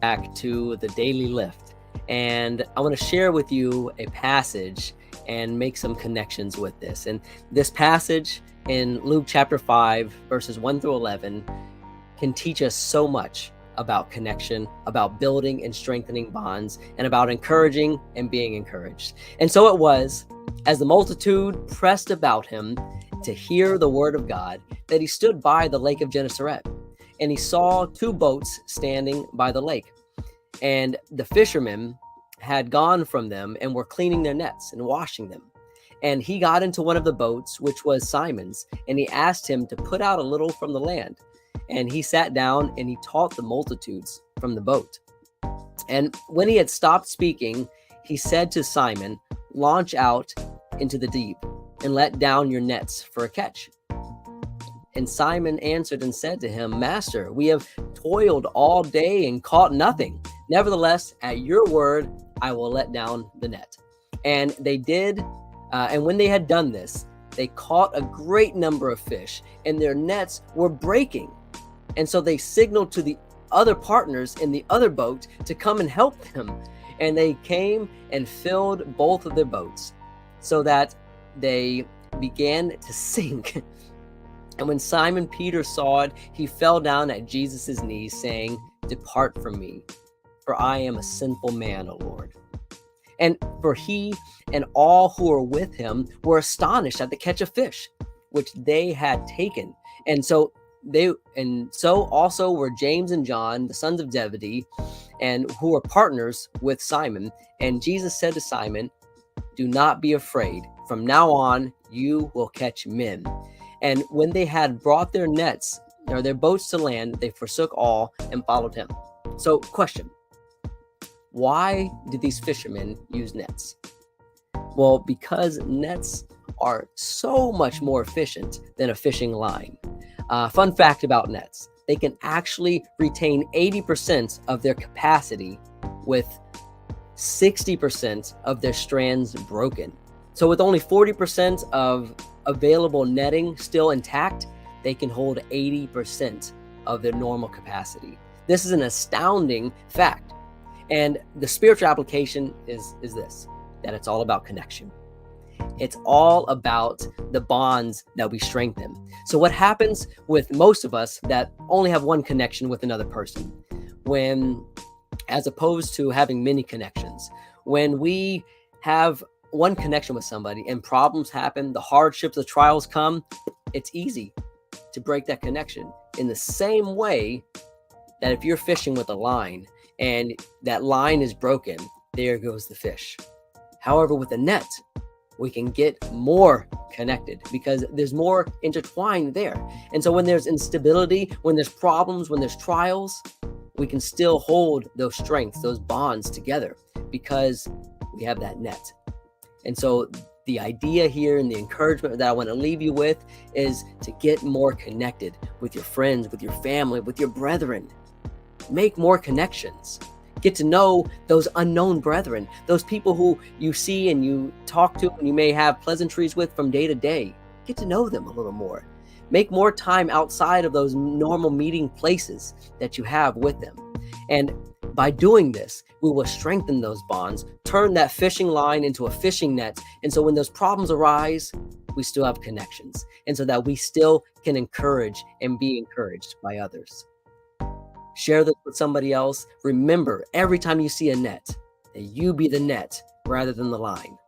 back to the daily lift. And I want to share with you a passage and make some connections with this. And this passage in Luke chapter 5, verses 1 through 11, can teach us so much about connection, about building and strengthening bonds, and about encouraging and being encouraged. And so it was, as the multitude pressed about him to hear the word of God, that he stood by the lake of Gennesaret. And he saw two boats standing by the lake. And the fishermen had gone from them and were cleaning their nets and washing them. And he got into one of the boats, which was Simon's, and he asked him to put out a little from the land. And he sat down and he taught the multitudes from the boat. And when he had stopped speaking, he said to Simon, "Launch out into the deep and let down your nets for a catch." And Simon answered and said to him, "Master, we have toiled all day and caught nothing. Nevertheless, at your word, I will let down the net." And they did. And when they had done this, they caught a great number of fish, and their nets were breaking. And so they signaled to the other partners in the other boat to come and help them. And they came and filled both of their boats, so that they began to sink. And when Simon Peter saw it, he fell down at Jesus' knees, saying, "Depart from me, for I am a sinful man, O Lord." And for he and all who were with him were astonished at the catch of fish, which they had taken. And so also were James and John, the sons of Zebedee, and who were partners with Simon. And Jesus said to Simon, "Do not be afraid. From now on, you will catch men." And when they had brought their nets or their boats to land, they forsook all and followed him. So, question. Why did these fishermen use nets? Well, because nets are so much more efficient than a fishing line. Fun fact about nets: they can actually retain 80% of their capacity with 60% of their strands broken. So with only 40% of available netting still intact, they can hold 80% of their normal capacity. This is an astounding fact. And the spiritual application is this, that it's all about connection. It's all about the bonds that we strengthen. So what happens with most of us that only have one connection with another person, as opposed to having many connections, when we have one connection with somebody and problems happen, the hardships, the trials come, it's easy to break that connection. In the same way that if you're fishing with a line and that line is broken, there goes the fish. However, with a net, we can get more connected because there's more intertwined there. And so when there's instability, when there's problems, when there's trials, we can still hold those strengths, those bonds together because we have that net. And so the idea here and the encouragement that I want to leave you with is to get more connected with your friends, with your family, with your brethren. Make more connections. Get to know those unknown brethren, those people who you see and you talk to and you may have pleasantries with from day to day. Get to know them a little more. Make more time outside of those normal meeting places that you have with them. And by doing this, we will strengthen those bonds, turn that fishing line into a fishing net. And so when those problems arise, we still have connections. And so that we still can encourage and be encouraged by others. Share this with somebody else. Remember, every time you see a net, that you be the net rather than the line.